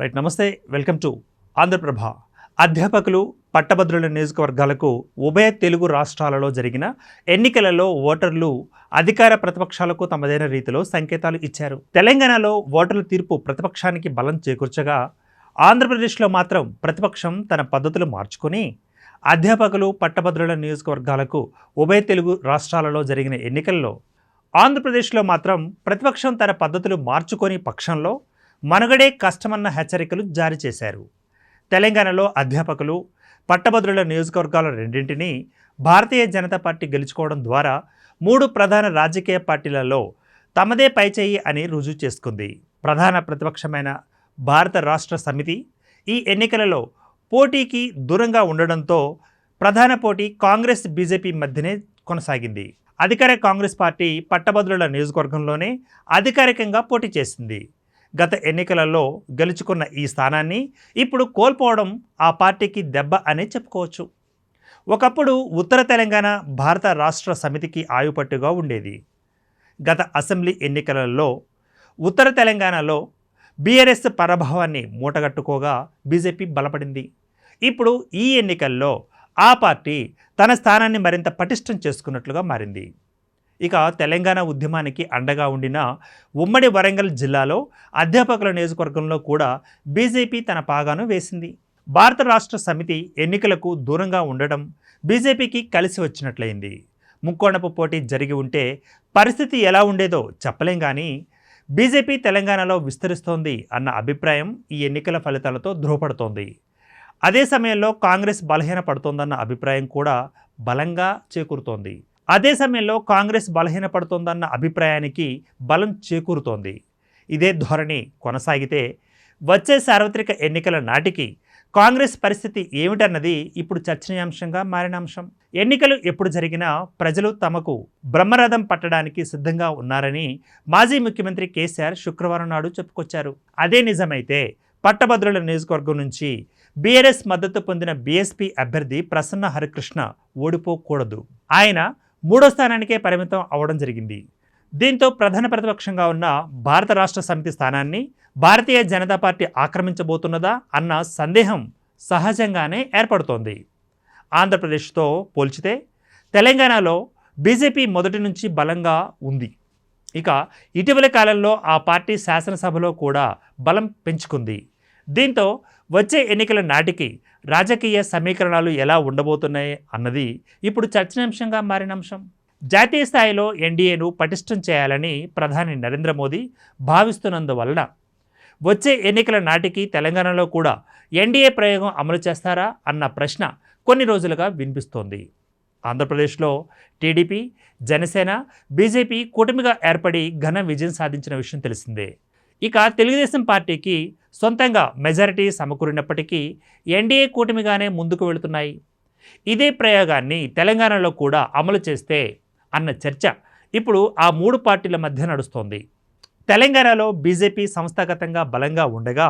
Right, నమస్తే, welcome to Andhraprabha. అధ్యాపకులు పట్టభద్రుల నియోజకవర్గాలకు ఉభయ తెలుగు రాష్ట్రాలలో జరిగిన ఎన్నికలలో ఓటర్లు అధికార ప్రతిపక్షాలకు తమదైన రీతిలో సంకేతాలు ఇచ్చారు. తెలంగాణలో ఓటర్ల తీర్పు ప్రతిపక్షానికి బలం చేకూర్చగా, ఆంధ్రప్రదేశ్లో మాత్రం ప్రతిపక్షం తన పద్ధతులు మార్చుకొని అధ్యాపకులు పట్టభద్రుల నియోజకవర్గాలకు ఉభయ తెలుగు రాష్ట్రాలలో జరిగిన ఎన్నికల్లో ఆంధ్రప్రదేశ్లో మాత్రం ప్రతిపక్షం తన పద్ధతులు మార్చుకొని పక్షంలో మనుగడే కష్టమన్న హెచ్చరికలు జారీ చేశారు. తెలంగాణలో అధ్యాపకులు పట్టభద్రుల నియోజకవర్గాల రెండింటినీ భారతీయ జనతా పార్టీ గెలుచుకోవడం ద్వారా మూడు ప్రధాన రాజకీయ పార్టీలలో తమదే పైచేయి అని రుజువు చేసుకుంది. ప్రధాన ప్రతిపక్షమైన భారత రాష్ట్ర సమితి ఈ ఎన్నికలలో పోటీకి దూరంగా ఉండడంతో ప్రధాన పోటీ కాంగ్రెస్ బీజేపీ మధ్యనే కొనసాగింది. అధికార కాంగ్రెస్ పార్టీ పట్టభద్రుల నియోజకవర్గంలోనే అధికారికంగా పోటీ చేసింది. గత ఎన్నికలలో గెలుచుకున్న ఈ స్థానాన్ని ఇప్పుడు కోల్పోవడం ఆ పార్టీకి దెబ్బ అనే చెప్పుకోవచ్చు. ఒకప్పుడు ఉత్తర తెలంగాణ భారత రాష్ట్ర సమితికి ఆయుపట్టుగా ఉండేది. గత అసెంబ్లీ ఎన్నికలలో ఉత్తర తెలంగాణలో బీఆర్ఎస్ పరాభవాన్ని మూటగట్టుకోగా బీజేపీ బలపడింది. ఇప్పుడు ఈ ఎన్నికల్లో ఆ పార్టీ తన స్థానాన్ని మరింత పటిష్టం చేసుకున్నట్లుగా మారింది. ఇక తెలంగాణ ఉద్యమానికి అండగా ఉండిన ఉమ్మడి వరంగల్ జిల్లాలో అధ్యాపకుల నియోజకవర్గంలో కూడా బీజేపీ తన పాగాను వేసింది. భారత రాష్ట్ర సమితి ఎన్నికలకు దూరంగా ఉండడం బీజేపీకి కలిసి వచ్చినట్లయింది. ముక్కోణపు పోటీ జరిగి ఉంటే పరిస్థితి ఎలా ఉండేదో చెప్పలేం, కానీ బీజేపీ తెలంగాణలో విస్తరిస్తోంది అన్న అభిప్రాయం ఈ ఎన్నికల ఫలితాలతో ధృవపడుతోంది. అదే సమయంలో కాంగ్రెస్ బలహీనపడుతోందన్న అభిప్రాయం కూడా బలంగా చేకూరుతోంది. అదే సమయంలో కాంగ్రెస్ బలహీనపడుతోందన్న అభిప్రాయానికి బలం చేకూరుతోంది. ఇదే ధోరణి కొనసాగితే వచ్చే సార్వత్రిక ఎన్నికల నాటికి కాంగ్రెస్ పరిస్థితి ఏమిటన్నది ఇప్పుడు చర్చనీయాంశంగా మారిన అంశం. ఎన్నికలు ఎప్పుడు జరిగినా ప్రజలు తమకు బ్రహ్మరథం పట్టడానికి సిద్ధంగా ఉన్నారని మాజీ ముఖ్యమంత్రి కేసీఆర్ శుక్రవారం నాడు చెప్పుకొచ్చారు. అదే నిజమైతే పట్టభద్రుల నియోజకవర్గం నుంచి బీఆర్ఎస్ మద్దతు పొందిన బీఎస్పీ అభ్యర్థి ప్రసన్న హరికృష్ణ ఓడిపోకూడదు. ఆయన మూడో స్థానానికే పరిమితం అవడం జరిగింది. దీంతో ప్రధాన ప్రతిపక్షంగా ఉన్న భారత రాష్ట్ర సమితి స్థానాన్ని భారతీయ జనతా పార్టీ ఆక్రమించబోతున్నదా అన్న సందేహం సహజంగానే ఏర్పడుతోంది. ఆంధ్రప్రదేశ్తో పోల్చితే తెలంగాణలో బీజేపీ మొదటి నుంచి బలంగా ఉంది. ఇక ఇటీవల కాలంలో ఆ పార్టీ శాసనసభలో కూడా బలం పెంచుకుంది. దీంతో వచ్చే ఎన్నికల నాటికి రాజకీయ సమీకరణాలు ఎలా ఉండబోతున్నాయి అన్నది ఇప్పుడు చర్చనీయాంశంగా మారిన అంశం. జాతీయ స్థాయిలో ఎన్డీఏను పటిష్టం చేయాలని ప్రధాని నరేంద్ర మోదీ భావిస్తున్నందువలన వచ్చే ఎన్నికల నాటికి తెలంగాణలో కూడా ఎన్డీఏ ప్రయోగం అమలు చేస్తారా అన్న ప్రశ్న కొన్ని రోజులుగా వినిపిస్తోంది. ఆంధ్రప్రదేశ్లో టీడీపీ, జనసేన, బీజేపీ కూటమిగా ఏర్పడి ఘన విజయం సాధించిన విషయం తెలిసిందే. ఇక తెలుగుదేశం పార్టీకి సొంతంగా మెజారిటీ సమకూరినప్పటికీ ఎన్డీఏ కూటమిగానే ముందుకు వెళుతున్నాయి. ఇదే ప్రయోగాన్ని తెలంగాణలో కూడా అమలు చేస్తే అన్న చర్చ ఇప్పుడు ఆ మూడు పార్టీల మధ్య నడుస్తోంది. తెలంగాణలో బీజేపీ సంస్థాగతంగా బలంగా ఉండగా,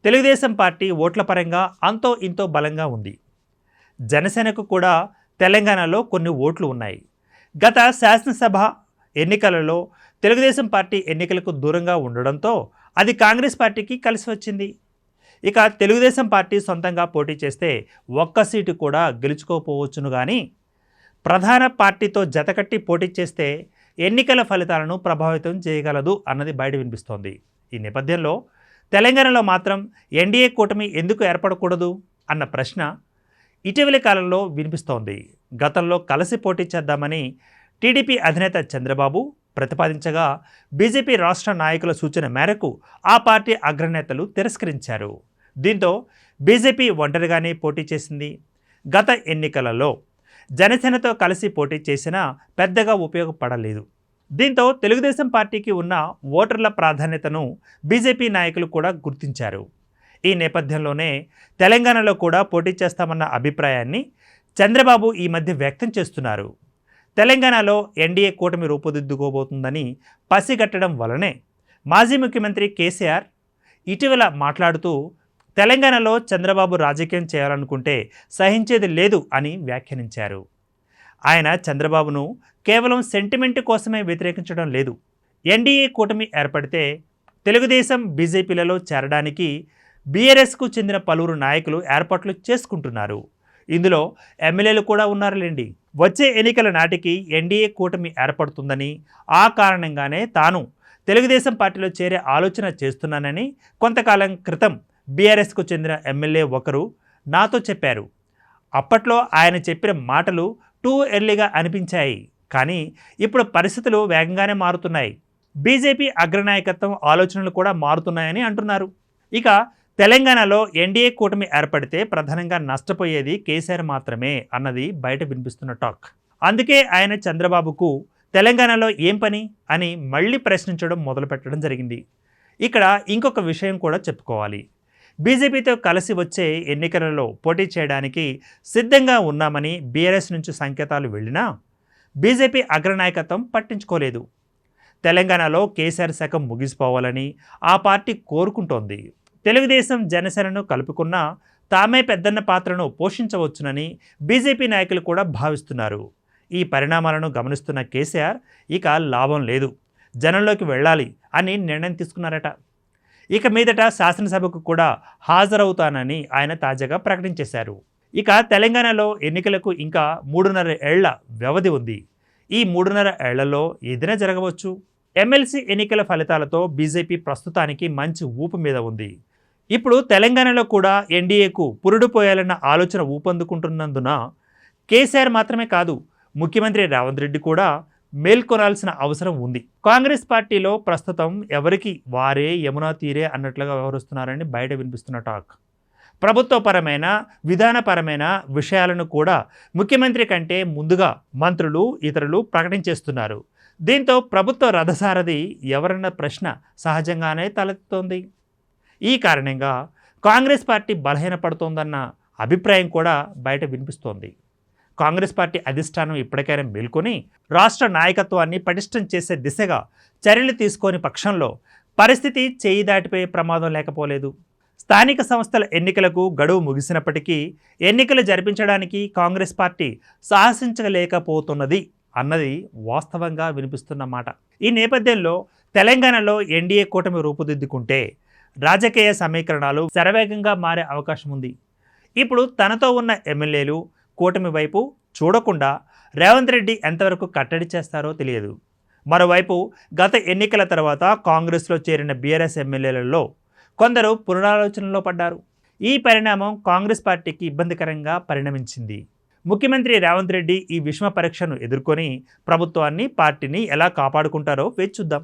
తెలుగుదేశం పార్టీ ఓట్ల పరంగా అంతో ఇంతో బలంగా ఉంది. జనసేనకు కూడా తెలంగాణలో కొన్ని ఓట్లు ఉన్నాయి. గత శాసనసభ ఎన్నికలలో తెలుగుదేశం పార్టీ ఎన్నికలకు దూరంగా ఉండడంతో అది కాంగ్రెస్ పార్టీకి కలిసి వచ్చింది. ఇక తెలుగుదేశం పార్టీ సొంతంగా పోటీ చేస్తే ఒక్క సీటు కూడా గెలుచుకోపోవచ్చును, కానీ ప్రధాన పార్టీతో జతకట్టి పోటీ చేస్తే ఎన్నికల ఫలితాలను ప్రభావితం చేయగలదు అన్నది బయట వినిపిస్తోంది. ఈ నేపథ్యంలో తెలంగాణలో మాత్రం ఎన్డీఏ కూటమి ఎందుకు ఏర్పడకూడదు అన్న ప్రశ్న ఇటీవలి కాలంలో వినిపిస్తోంది. గతంలో కలిసి పోటీ చేద్దామని టీడీపీ అధినేత చంద్రబాబు ప్రతిపాదించగా బీజేపీ రాష్ట్ర నాయకుల సూచన మేరకు ఆ పార్టీ అగ్రనేతలు తిరస్కరించారు. దీంతో బీజేపీ ఒంటరిగానే పోటీ చేసింది. గత ఎన్నికలలో జనసేనతో కలిసి పోటీ చేసినా పెద్దగా ఉపయోగపడలేదు. దీంతో తెలుగుదేశం పార్టీకి ఉన్న ఓటర్ల ప్రాధాన్యతను బీజేపీ నాయకులు కూడా గుర్తించారు. ఈ నేపథ్యంలోనే తెలంగాణలో కూడా పోటీ చేస్తామన్న అభిప్రాయాన్ని చంద్రబాబు ఈ మధ్య వ్యక్తం చేస్తున్నారు. తెలంగాణలో ఎన్డీఏ కూటమి రూపుదిద్దుకోబోతుందని పసిగట్టడం వలనే మాజీ ముఖ్యమంత్రి కేసీఆర్ ఇటీవల మాట్లాడుతూ తెలంగాణలో చంద్రబాబు రాజకీయం చేయాలనుకుంటే సహించేది లేదు అని వ్యాఖ్యానించారు. ఆయన చంద్రబాబును కేవలం సెంటిమెంట్ కోసమే వ్యతిరేకించడం లేదు. ఎన్డీఏ కూటమి ఏర్పడితే తెలుగుదేశం బీజేపీలలో చేరడానికి బీఆర్ఎస్కు చెందిన పలువురు నాయకులు ఏర్పాట్లు చేసుకుంటున్నారు. ఇందులో ఎమ్మెల్యేలు కూడా ఉన్నారులేండి. వచ్చే ఎన్నికల నాటికి ఎన్డీఏ కూటమి ఏర్పడుతుందని, ఆ కారణంగానే తాను తెలుగుదేశం పార్టీలో చేరే ఆలోచన చేస్తున్నానని కొంతకాలం క్రితం బీఆర్ఎస్కు చెందిన ఎమ్మెల్యే ఒకరు నాతో చెప్పారు. అప్పట్లో ఆయన చెప్పిన మాటలు టూ ఎర్లీగా అనిపించాయి. కానీ ఇప్పుడు పరిస్థితులు వేగంగానే మారుతున్నాయి. బీజేపీ అగ్రనాయకత్వం ఆలోచనలు కూడా మారుతున్నాయని అంటున్నారు. ఇక తెలంగాణలో ఎన్డీఏ కూటమి ఏర్పడితే ప్రధానంగా నష్టపోయేది కేసీఆర్ మాత్రమే అన్నది బయట వినిపిస్తున్న టాక్. అందుకే ఆయన చంద్రబాబుకు తెలంగాణలో ఏం పని అని మళ్ళీ ప్రశ్నించడం మొదలుపెట్టడం జరిగింది. ఇక్కడ ఇంకొక విషయం కూడా చెప్పుకోవాలి. బీజేపీతో కలిసి వచ్చే ఎన్నికలలో పోటీ చేయడానికి సిద్ధంగా ఉన్నామని బీఆర్ఎస్ నుంచి సంకేతాలు వెళ్ళినా బీజేపీ అగ్రనాయకత్వం పట్టించుకోలేదు. తెలంగాణలో కేసీఆర్ శకం ముగిసిపోవాలని ఆ పార్టీ కోరుకుంటోంది. తెలుగుదేశం జనసేనను కలుపుకున్నా తామే పెద్దన్న పాత్రను పోషించవచ్చునని బీజేపీ నాయకులు కూడా భావిస్తున్నారు. ఈ పరిణామాలను గమనిస్తున్న కేసీఆర్ ఇక లాభం లేదు, జనంలోకి వెళ్ళాలి అని నిర్ణయం తీసుకున్నారట. ఇక మీదట శాసనసభకు కూడా హాజరవుతానని ఆయన తాజాగా ప్రకటించేశారు. ఇక తెలంగాణలో ఎన్నికలకు ఇంకా 3.5 ఏళ్ల వ్యవధి ఉంది. ఈ 3.5 ఏళ్లలో ఏదైనా జరగవచ్చు. ఎమ్మెల్సీ ఎన్నికల ఫలితాలతో బీజేపీ ప్రస్తుతానికి మంచి ఊపు మీద ఉంది. ఇప్పుడు తెలంగాణలో కూడా ఎన్డీఏకు పురుడు పోయాలన్న ఆలోచన ఊపందుకుంటున్నందున కేసీఆర్ మాత్రమే కాదు, ముఖ్యమంత్రి రేవంత్ రెడ్డి కూడా మేల్కొనాల్సిన అవసరం ఉంది. కాంగ్రెస్ పార్టీలో ప్రస్తుతం ఎవరికి వారే యమునా తీరే అన్నట్లుగా వ్యవహరిస్తున్నారని బయట వినిపిస్తున్న టాక్. ప్రభుత్వపరమైన విధానపరమైన విషయాలను కూడా ముఖ్యమంత్రి కంటే ముందుగా మంత్రులు ఇతరులు ప్రకటించేస్తున్నారు. దీంతో ప్రభుత్వ రథసారథి ఎవరన్న ప్రశ్న సహజంగానే తలెత్తుతోంది. ఈ కారణంగా కాంగ్రెస్ పార్టీ బలహీనపడుతోందన్న అభిప్రాయం కూడా బయట వినిపిస్తోంది. కాంగ్రెస్ పార్టీ అధిష్టానం ఇప్పటికైనా మేల్కొని రాష్ట్ర నాయకత్వాన్ని పటిష్టం చేసే దిశగా చర్యలు తీసుకోని పక్షంలో పరిస్థితి చేయి దాటిపోయే ప్రమాదం లేకపోలేదు. స్థానిక సంస్థల ఎన్నికలకు గడువు ముగిసినప్పటికీ ఎన్నికలు జరిపించడానికి కాంగ్రెస్ పార్టీ సాహసించలేకపోతున్నది అన్నది వాస్తవంగా వినిపిస్తున్న మాట. ఈ నేపథ్యంలో తెలంగాణలో ఎన్డీఏ కూటమి రూపుదిద్దుకుంటే రాజకీయ సమీకరణాలు శరవేగంగా మారే అవకాశం ఉంది. ఇప్పుడు తనతో ఉన్న ఎమ్మెల్యేలు కూటమి వైపు చూడకుండా రేవంత్ రెడ్డి ఎంతవరకు కట్టడి చేస్తారో తెలియదు. మరోవైపు గత ఎన్నికల తర్వాత కాంగ్రెస్లో చేరిన బీఆర్ఎస్ ఎమ్మెల్యేలలో కొందరు పునరాలోచనలో పడ్డారు. ఈ పరిణామం కాంగ్రెస్ పార్టీకి ఇబ్బందికరంగా పరిణమించింది. ముఖ్యమంత్రి రేవంత్ రెడ్డి ఈ విషమ పరీక్షను ఎదుర్కొని ప్రభుత్వాన్ని పార్టీని ఎలా కాపాడుకుంటారో వేచి చూద్దాం.